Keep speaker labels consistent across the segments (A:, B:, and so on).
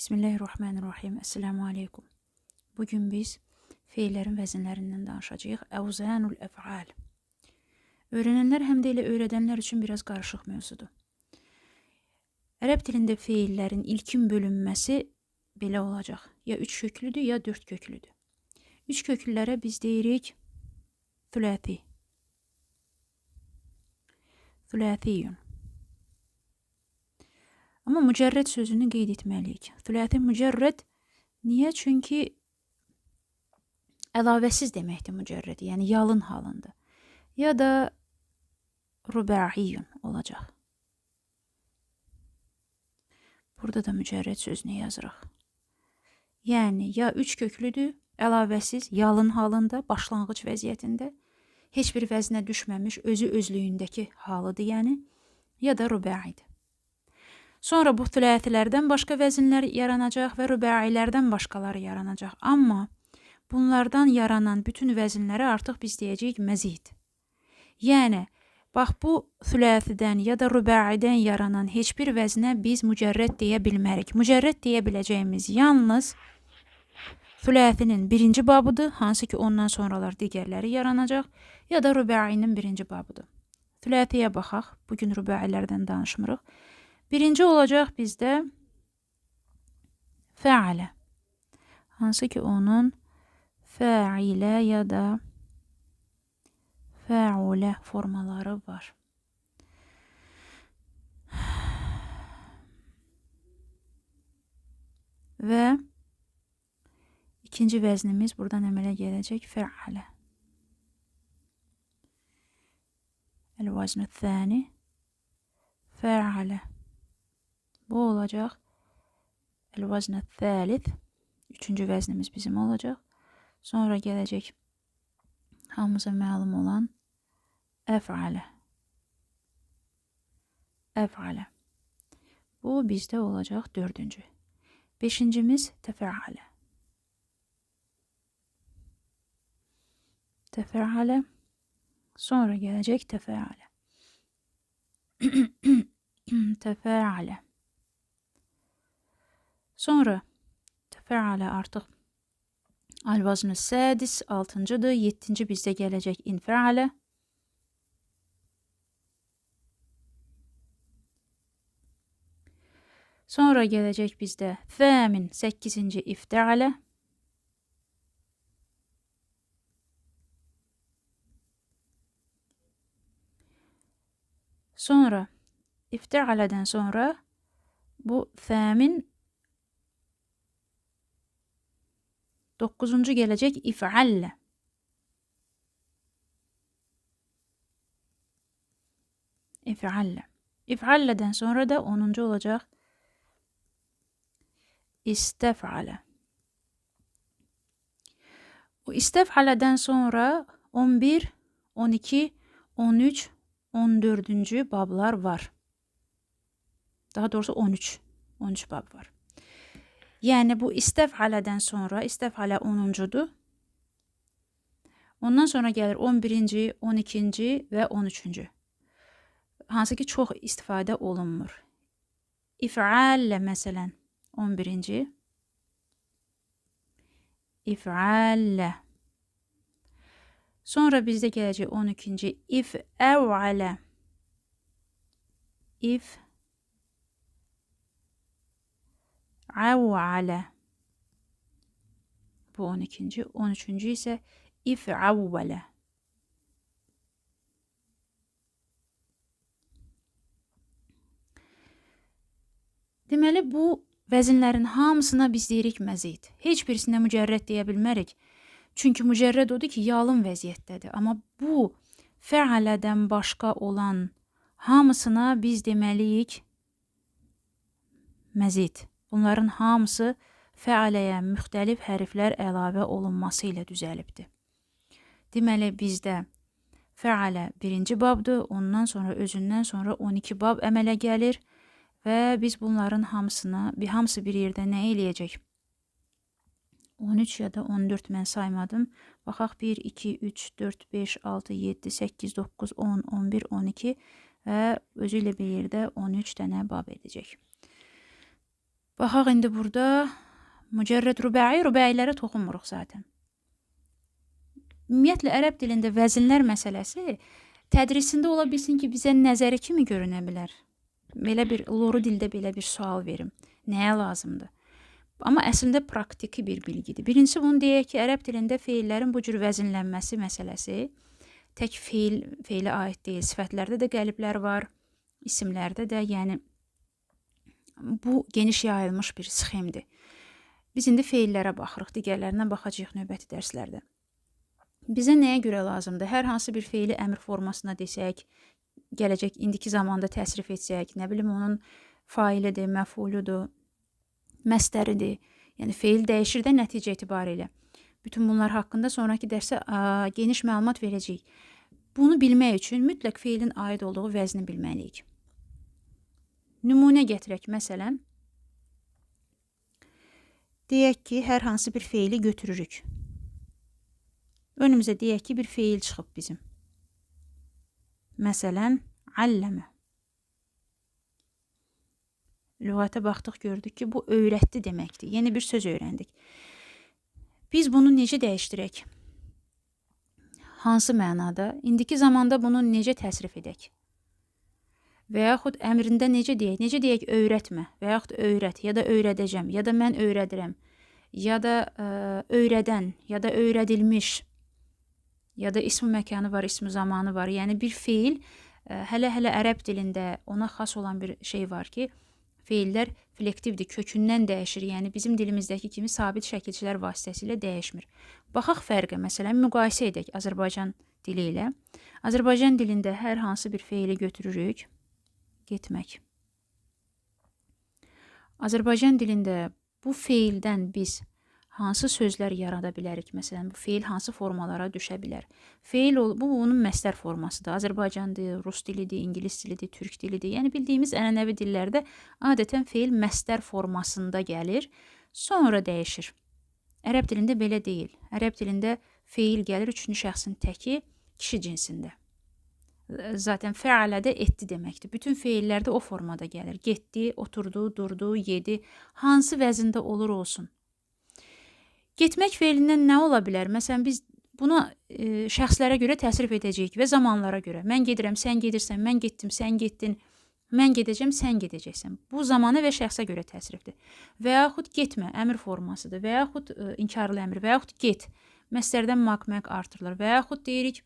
A: Bismillahirrahmanirrahim. Esselamu aleykum. Bugün biz feillərin vəzinlərindən danışacağıq. Əvzanul əf'al. Öyrənənlər həm də elə öyrədənlər üçün biraz qarışıq mövzudur. Ərəb dilində feillərin ilkin bölünməsi belə olacaq. Ya 3 köklüdür, ya 4 köklüdür. 3 köklülərə biz deyirik thulathi. Thulathiyun. Amma mücərrəd sözünü qeyd etməliyik. Thulathi mücərrəd niyə? Çünki əlavəsiz deməkdir mücərrəd, yəni yalın halında. Ya da rubaiyun olacaq. Burada da mücərrəd sözünü yazırıq. Yəni ya 3 köklüdür, əlavəsiz, yalın halında, başlanğıc vəziyyətində, heç bir vəznə düşməmiş, özü özlüyündəki halıdır, yəni, ya da rubaidir. Sonra bu thülathilərdən başqa vəzinlər yaranacaq və rubailərdən başqaları yaranacaq. Amma bunlardan yaranan bütün vəzinləri artıq biz deyəcəyik məzid. Yəni, bax bu thülathidən ya da rubaidən yaranan heç bir vəzinə biz mücərrəd deyə bilmərik. Mücərrəd deyə biləcəyimiz yalnız thülathinin birinci babıdır, hansı ki ondan sonralar digərləri yaranacaq, ya da rubainin birinci babıdır. Thülathiyə baxaq, bugün rubailərdən danışmırıq. Birinci olacaq bizdə fəalə. Hansı ki onun fəilə ya da fəulə formaları var. Və ikinci vəznimiz buradan əmələ gələcək fəalə. El-vəznü thani fəalə. Bu olacaq el-vəznü thəlith. Üçüncü vəznimiz bizim olacaq. Sonra gələcək hamımıza məlum olan əf'alə. Əf'alə. Bu bizdə olacaq dördüncü. Beşincimiz təfəalə. Təfəalə. Sonra gələcək təfəalə. Təfəalə. Sonra təfəalə artıq al-vəznü sədis, 6-cıdır. 7-ci bizdə gələcək infəalə. Sonra gələcək bizdə thəmin, 8-ci iftəalə. Sonra iftəalədən sonra bu thəmin 9-cu gələcək if'allə. İf'allə. İf'allədən sonra da 10-cu olacaq istəf'alə. Bu istəf'alədən sonra 11, 12, 13, 14-cü bablar var. Daha doğrusu 13 bab var. Yəni bu istəf'alədən sonra, istəf'alə 10-cudur. Ondan sonra gəlir 11-ci, 12-ci və 13-cü. Hansı ki çox istifadə olunmur. İf'allə məsələn 11-ci. İf'allə. Sonra bizdə gələcək 12-ci if'əv'alə. İf'əv'alə. Bu 12-ci. 13-cü isə if'əvvələ. Deməli, bu vəzinlərin hamısına biz deyirik məzid. Heç birisinə mücərrəd deyə bilmərik. Çünki mücərrəd odur ki, yalın vəziyyətdədir. Amma bu fəalədən başqa olan hamısına biz deməliyik məzid. Bunların hamısı fəaləyə müxtəlif hərflər əlavə olunması ilə düzəlibdir. Deməli, bizdə fəalə birinci babdır. Ondan sonra özündən sonra 12 bab əmələ gəlir. Və biz bunların hamısı bir yerdə nə eləyəcək? 13 ya da 14 mən saymadım. Baxaq 1, 2, 3, 4, 5, 6, 7, 8, 9, 10, 11, 12 və özü ilə bir yerdə 13 dənə bab edəcək. Baxaq indi burada mücərrəd rübəilərə toxunmuruq zaten. Ümumiyyətlə ərəb dilində vəzinlər məsələsi tədrisində ola bilsin ki, bizə nəzəri kimi görünə bilər. Belə bir loru dildə belə bir sual verim. Nəyə lazımdır? Amma əslində praktiki bir bilgidir. Birincisi bunu deyək ki, ərəb dilində feillərin bu cür vəzinlənməsi məsələsi tək feilə aid deyil. Sifətlərdə də qəliblər var, isimlərdə də, yəni bu geniş yayılmış bir sxemdir. Biz indi feillərə baxırıq, digərlərinə baxacağıq növbəti dərslərdə. Bizə nəyə görə lazımdır? Hər hansı bir feili əmr formasına desək, gələcək indiki zamanda təsrif etsək, nə bilim onun failidir, məfuludur, məstəridir. Yəni feil dəyişir də nəticə etibarilə. Bütün bunlar haqqında sonraki dərsə geniş məlumat verəcəyik. Bunu bilmək üçün mütləq feilin aid olduğu vəzni bilməliyik. Nümunə gətirək, məsələn, deyək ki, hər hansı bir feili götürürük. Önümüzə deyək ki, bir feil çıxıb bizim. Məsələn, alləmə. Lüğətə baxdıq, gördük ki, bu öyrətdi deməkdir. Yeni bir söz öyrəndik. Biz bunu necə dəyişdirək? Hansı mənada? İndiki zamanda bunu necə təsrif edək? Və yaxud əmrində necə deyək, öyrətmə, və yaxud öyrət, ya da öyrədəcəm, ya da mən öyrədirəm, ya da öyrədən, ya da öyrədilmiş, ya da ismi məkanı var, ismi zamanı var. Yəni bir feil, hələ ərəb dilində ona xas olan bir şey var ki, feillər flektivdir, kökündən dəyişir. Yəni bizim dilimizdəki kimi sabit şəkilçilər vasitəsilə dəyişmir. Baxaq fərqə, məsələn, müqayisə edək Azərbaycan dili ilə. Azərbaycan dilində hər hansı bir feili götürürük. Getmək. Azərbaycan dilində bu feildən biz hansı sözlər yarada bilərik? Məsələn, bu feil hansı formalara düşə bilər? Feil, bu onun məstər formasıdır. Azərbaycan dili, rus dilidir, ingilis dilidir, türk dilidir. Yəni bildiyimiz ənənəvi dillərdə adətən feil məstər formasında gəlir, sonra dəyişir. Ərəb dilində belə deyil. Ərəb dilində feil gəlir üçüncü şəxsin təki, kişi cinsində. Zaten fəalə də etdi deməkdir. Bütün feillərdə o formada gəlir. Getdi, oturdu, durdu, yedi. Hansı vəzində olur olsun. Getmək feilindən nə ola bilər? Məsələn, biz buna şəxslərə görə təsrif edəcəyik və zamanlara görə. Mən gedirəm, sən gedirsən, mən getdim, sən getdin, mən gedəcəm, sən gedəcəksən. Bu zamana və şəxsə görə təsrifdir. Və yaxud getmə, əmr formasıdır. Və yaxud inkarlı əmr, və yaxud get. Məslərdən maq artırılır. Və yaxud deyirik,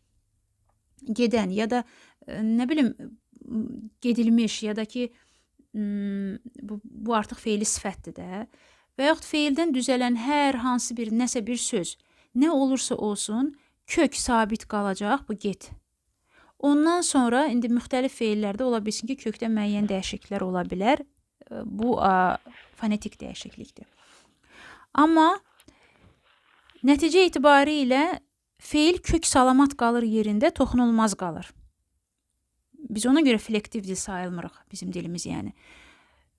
A: gedən ya da nə bilim gedilmiş ya da ki bu artıq feili sifətdir də və yaxud feildən düzələn hər hansı bir nəsə bir söz nə olursa olsun kök sabit qalacaq bu get. Ondan sonra indi müxtəlif feillərdə ola bilsin ki, kökdə müəyyən dəyişikliklər ola bilər. Bu fonetik dəyişiklikdir. Amma nəticə etibarilə feil kök salamat qalır yerində, toxunulmaz qalır. Biz ona görə flektiv dil sayılmırıq, bizim dilimiz yəni.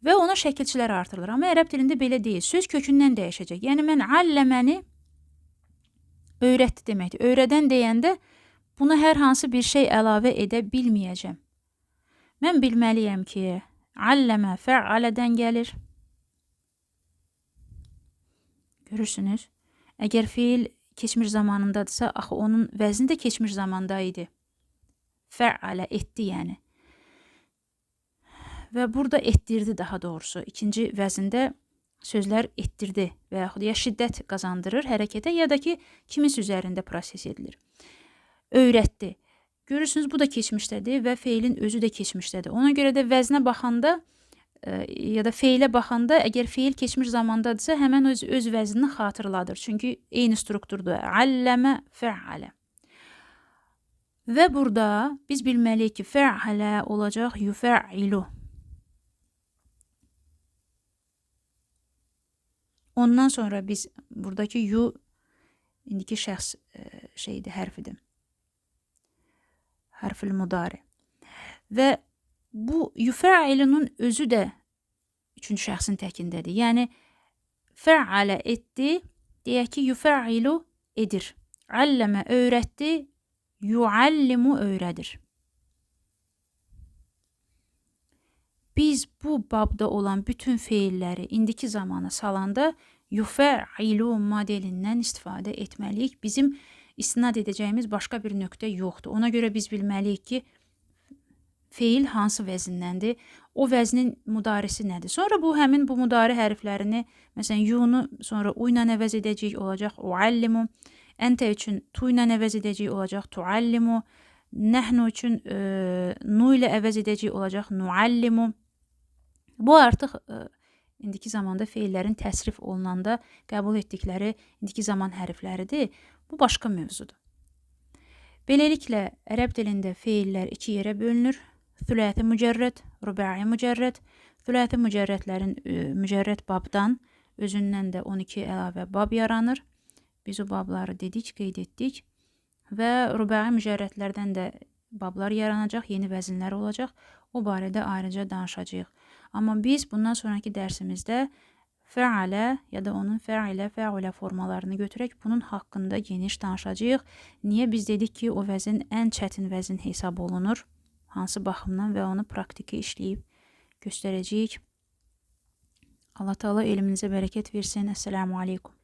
A: Və ona şəkilçilər artırılır. Amma ərəb dilində belə deyil. Söz kökündən dəyişəcək. Yəni mən alləməni öyrətdi deməkdir. Öyrədən deyəndə buna hər hansı bir şey əlavə edə bilməyəcəm. Mən bilməliyəm ki, alləmə fəalədən gəlir. Görürsünüz? Əgər feil keçmiş zamanındadırsa, axı onun vəzni də keçmiş zamanda idi. Fəalə etdi yəni. Və burada etdirdi daha doğrusu. İkinci vəzində sözlər etdirdi və yaxud ya şiddət qazandırır hərəkətə ya da ki, kimis üzərində proses edilir. Öyrətdi. Görürsünüz, bu da keçmişdədir və feilin özü də keçmişdədir. Ona görə də vəznə baxanda ya da feilə baxanda əgər feil keçmiş zamandadırsa, həmən öz vəznini xatırladır. Çünki eyni strukturdur. Alləmə fəalə. Və burada biz bilməliyik ki, fəalə olacaq yufəilu. Ondan sonra biz buradakı yu indiki şəxs şeydir, hərfidir. Hərfül mudari. Və bu yufəilunun özü də üçüncü şəxsin təkindədir. Yəni, fəalə etdi, deyək ki, yufəilu edir. Alləmə öyrətdi, yuallimu öyrədir. biz bu babda olan bütün feilləri indiki zamana salanda yufə'ilu modelindən istifadə etməliyik. Bizim istinad edəcəyimiz başqa bir nöqtə yoxdur. Ona görə biz bilməliyik ki, feil hansı vəzindəndir, o vəznin müdarisi nədir. Sonra həmin bu müdari hərflərini, məsələn, yu-nu sonra u ilə əvəz edəcəyik, olacaq uallimu. Əntə üçün tu ilə əvəz edəcəyik, olacaq tuallimu. Nəhnu üçün nu ilə əvəz edəcəyik, olacaq nuallimu. Bu artıq indiki zamanda feillərin təsrif olunanda qəbul etdikləri indiki zaman hərfləridir. Bu başqa mövzudur. Beləliklə, ərəb dilində feillər iki yerə bölünür. Thüləthi mücərrəd, rübə'i mücərrəd. Thüləthi mücərrədlərin mücərrəd babdan, özündən də 12 əlavə bab yaranır. Biz o babları dedik, qeyd etdik. Və rübə'i mücərrədlərdən də bablar yaranacaq, yeni vəzinlər olacaq. O barədə ayrıca danışacağıq. Amma biz bundan sonraki dərsimizdə fəalə ya da onun fəilə, fəulə formalarını götürək. Bunun haqqında geniş danışacağıq. Niyə biz dedik ki, o vəzin ən çətin vəzin hesab olunur? Hansı baxımdan və onu praktiki işləyib göstərəcəyik. Allah Teala elminizə bərəkət versin. Əssəlamu aleykum.